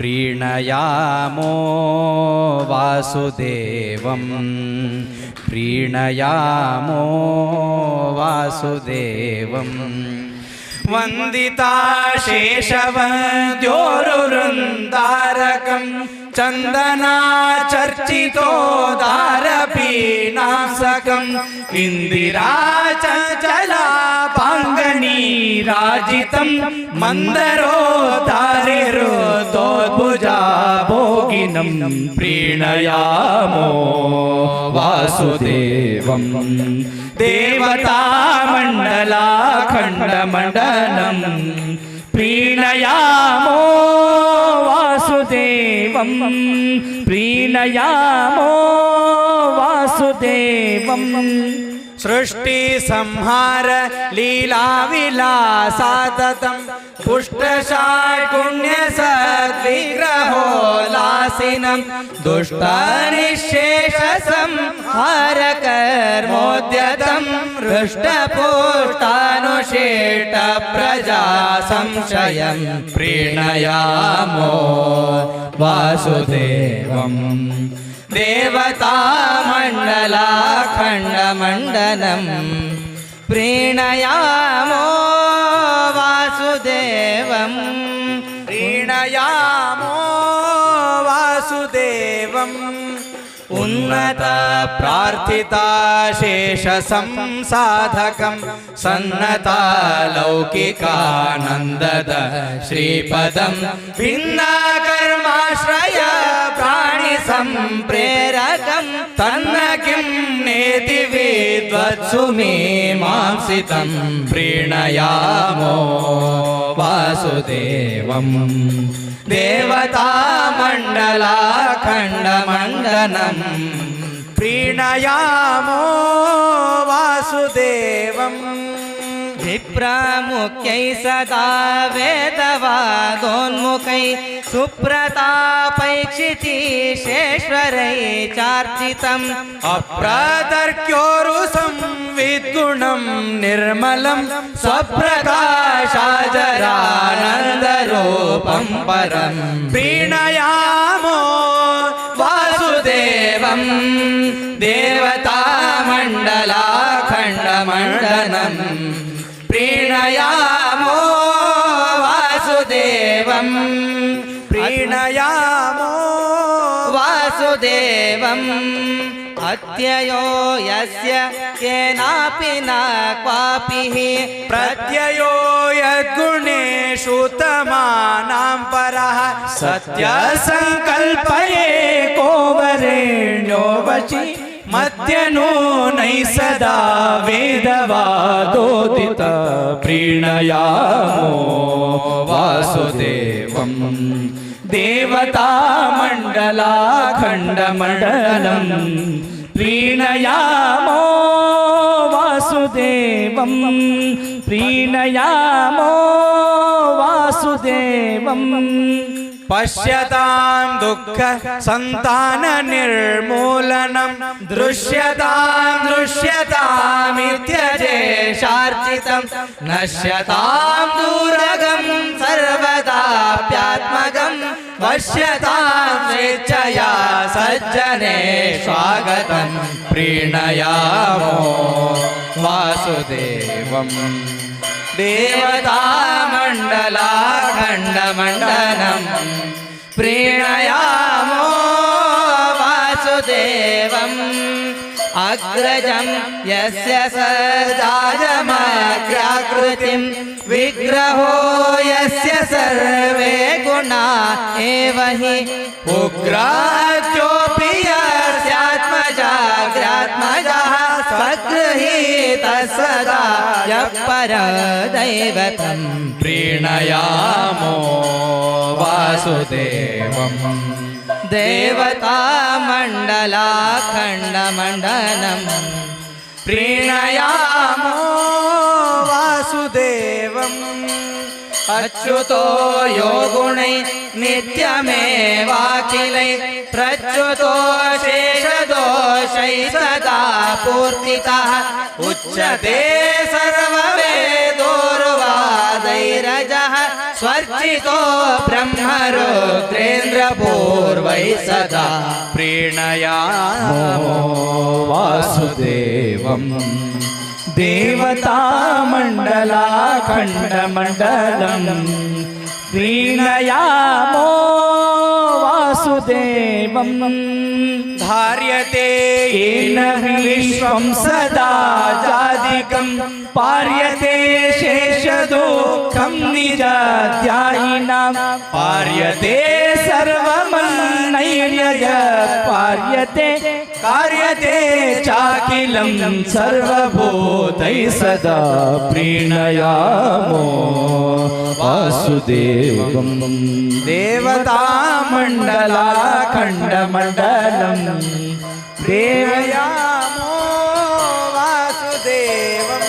प्रीणयामो वासुदेवं प्रीणयामो वासुदेवं वन्दिता शेषवन्द्योरुवृन्दारकं चन्दनाचर्चितोदारपीनासकम् इन्दिरा चञ्चलापाङ्गनीराजितं मन्दरोदारिरुदोद्भुजा भोगिनं प्रीणयामो वासुदेवं देवतामण्डलाखण्डमण्डनं प्रीणयामो वासुदेवं प्रीणयामो वासुदेवं सृष्टिसंहार लीलाविलासाततं पुष्टषाड्गुण्यसद्विग्रहोल्लासिनं दुष्टनिःशेषसंहारकर्मोद्यतं हृष्टपुष्टानुशेष्टप्रजा संशयं प्रीणयामो वासुदेवं देवतामण्डलाखण्डमण्डनं प्रीणयामो वासुदेवं प्रीणयामो वासुदेवम् उन्नत प्रार्थिता शेष संसाधकं सन्नता लौकिकानन्दद श्रीपदं भिन्ना कर्माश्रय प्राणि संप्रेरकं तन्न किं नेति विद्वत्सु मीमांसितं प्रीणयामो वासुदेवं देवतामण्डलाखण्डमण्डनं प्रीणयामो वासुदेवं विप्रमुख्यै सदा वेदवादोन्मुखै सुप्रतापैक्षितीशेश्वरै चार्चितम् अप्रतर्क्योरुसंविद्गुणं निर्मलं स्वप्रकाशाजरानन्दरूपं परं प्रीणयामो वासुदेवं देवतामण्डलाखण्डमण्डनं प्रीणयामो वासुदेवं प्रीणयामो वासुदेवम् अत्ययो यस्य केनापि न क्वापि प्रत्ययो यद्गुणेषु तमानां परः सत्यसङ्कल्पएको वरेण्यो वचि मध्यनो नै सदा वेदवादोदित प्रीणयामो वासुदेवं देवतामण्डलाखण्डमण्डलं प्रीणयामो वासुदेवं प्रीणयामो वासुदेवं पश्यतां दुःख संतान निर्मूलनं दृश्यतां दृश्यतामित्यजेशार्चितं नश्यतां दूरगं सर्वदाप्यात्मगं वश्यतां स्वेच्छया सज्जने स्वागतं प्रीणयामो वासुदेवं देवतामण्डलाखण्डमण्डनं प्रीणयामो वासुदेवम् अग्रजं यस्य सदाजमग्राकृतिं विग्रहो यस्य सर्वे गुणा एव हि उग्राच्योऽपि यस्यात्मजाग्रात्मजः स्वगृहीतः सदा यः परदैवतं प्रीणयामो वासुदेवं देवतामण्डलाखण्डमण्डनं प्रीणयामो वासुदेवम् अच्युतो यो गुणै नित्यमेवाखिलै प्रच्युतो शेषदोषै सदा पूर्तितः उच्यते सर्ववेदोर्वादैरजः स्वर्चितो ब्रह्मरुद्रेन्द्रपूर्वैः सदा प्रीणयामो वासुदेवं देवतामण्डलाखण्डमण्डलं प्रीणयामो वासुदेवं धार्यते येन विश्वं सदा जादिकं पार्यते शेषदुःखं निजध्यायिनां पार्यते सर्वमन्नैर्यज पार्यते कार्यते चाखिलं सर्वभूतैः सदा प्रीणयामो वासुदेवं देवतामण्डलाखण्डमण्डलं प्रेमयामो वासुदेवम्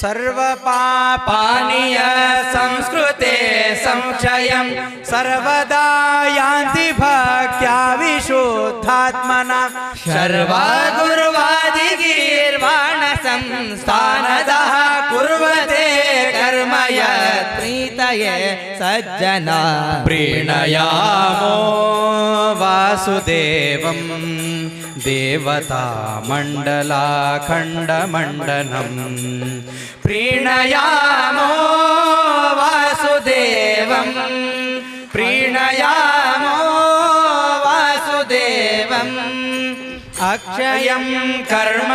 सर्वपापानि संस्कृते संक्षयं सर्वदा यान्ति भक्त्या विशुद्धात्मना सर्वगुर्वादिगीर्वाणसंस्थानदः कुर्वते कर्म यत्प्रीतये सज्जना प्रीणयामो वासुदेवं देवतामण्डलाखण्डमण्डनं प्रीणयामो वासुदेवं प्रीणयामो वासुदेवम् अक्षयं कर्म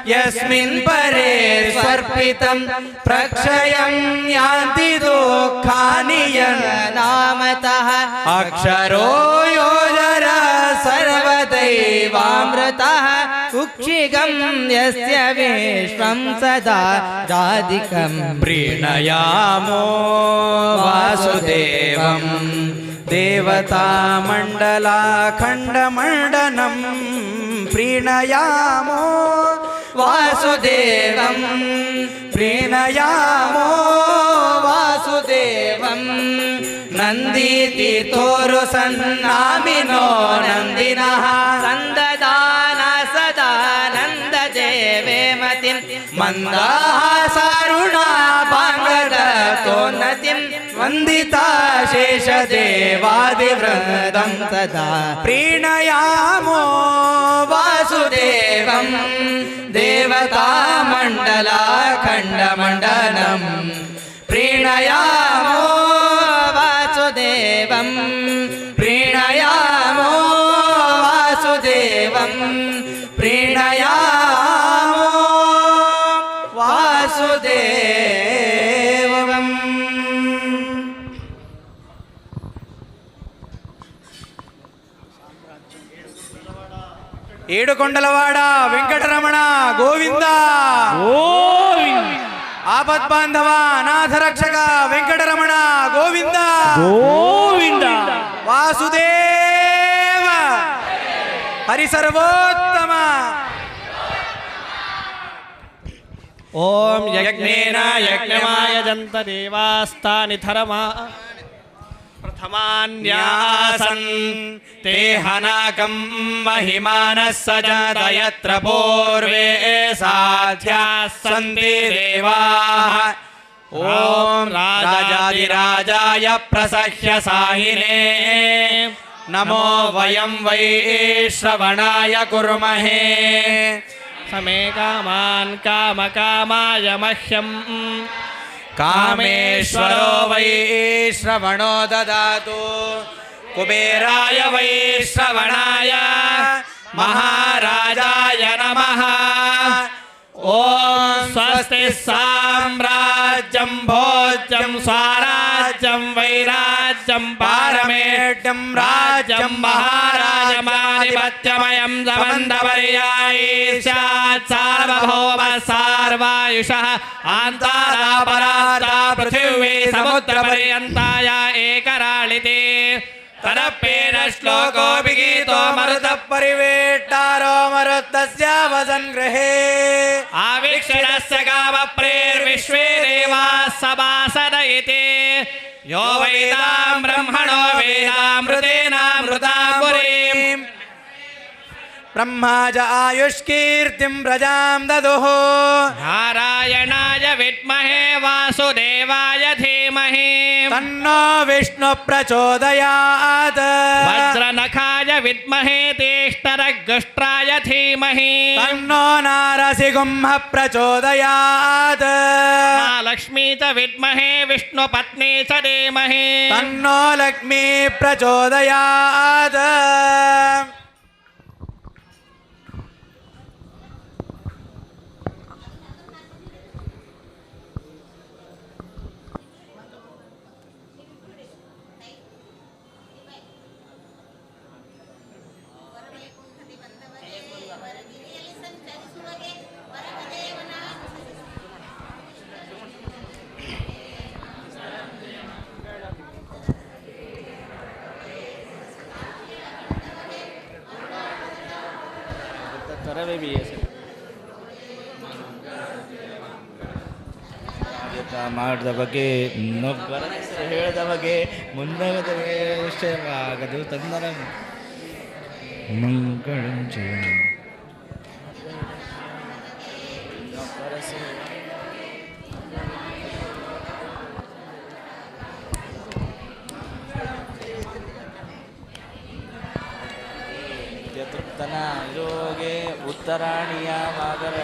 यस्मिन् परे स्वर्पितं प्रक्षयं यान्ति दुःखानि यन्नामतः अक्षरो योजर सर्वदैवामृतः कुक्षिगं यस्य विश्वं सदा जादिकं प्रीणयामो वासुदेवं देवतामण्डलाखण्डमण्डनं प्रीणयामो वासुदेवं प्रीणयामो वासुदेवं नन्दीतीर्थोरुसन्नामिनो नन्दिनः सन्ददान सदा नन्ददेवेमतिं मन्दाहासारुणापाङ्गदतोन्नतिं वन्दिता शेषदेवादिवृन्दं सदा प्रीणयामो वासुदेवं देवतामण्डलाखण्डमण्डनं प्रीणयामो वासुदेवं प्रीणयामो वासुदेवं प्रीणयामो वासुदेवम् ఏడుకొండలవాడ వెంకటరమణ గోవింద ఆపద్బాంధవ అనాథరక్షక వెంకటరమణ గోవింద గోవింద వాసుదేవ హరిసర్వోత్తమ ఓం యజ్ఞేన యజ్ఞమాయజంత దేవాస్తాని ధర్మా प्रथमान्यासन् ते हनाकं महिमानः सजात यत्र पूर्वे साध्याः सन्ति देवाः ॐ राजाधिराजाय प्रसह्य साहिने नमो वयं वै श्रवणाय कुर्महे समे कामान् कामकामाय मह्यम् कामेश्वरो वै श्रवणो ददातु कुबेराय वै श्रवणाय महाराजाय नमः ॐ स्वस्ति साम्राज्यं भोज्यं स्वराज्यं वैराज्यं पारमेढ्यं राज्यं महाराजमाधिपत्यमयं समन्तपर्यायी स्यात् सार्वभौमः सार्वायुषः आन्तारापराता पृथिवी समुद्रपर्यन्ताय एकराळिते तदप्येन श्लोको विगीतो मरुतः परिवेट्टारो मरुतस्य वसन्गृहे आवीक्षणस्य कामप्रेर्विश्वे देवाः सभासदयिते यो वेदां ब्रह्मणो वेदामृतेनामृतां पुरीं ಬ್ರಹ್ಮಾ ಚ ಆಯುಷ್ಕೀರ್ತಿಂ ಪ್ರಜಾಂ ದದುಃ ನಾರಾಯಣಾಯ ವಿದ್ಮಹೇ ವಾಸುದೇವಾಯ ಧೀಮಹಿ ತನ್ನೋ ವಿಷ್ಣು ಪ್ರಚೋದಯಾತ್ ವಜ್ರನಖಾಯ ವಿದ್ಮಹೇ ತೀಷ್ಣರಗ್ಗಷ್ಟ್ರಾಯ ಧೀಮಹಿ ತನ್ನೋ ನಾರಸಿಂಹ ಪ್ರಚೋದಯಾತ್ ಲಕ್ಷ್ಮೀ ಚ ವಿದ್ಮಹೇ ವಿಷ್ಣು ಪತ್ನಿ ಚ ಧೀಮಹಿ ತನ್ನೋ ಲಕ್ಷ್ಮೀ ಪ್ರಚೋದಯಾತ್ ಮಾಡಿದ ಬಗ್ಗೆ ಇನ್ನೊಬ್ಬರ ಹೆಸರು ಹೇಳಿದ ಬಗ್ಗೆ ಮುಂದಾಗದ ವಿಷಯವಾಗದು ತಂದರ ಮಂಗಳಂಜೆ ತೃಪ್ತನ ಇರೋಗೆ ಉತ್ತರಾಣಿಯ ಮಾದರ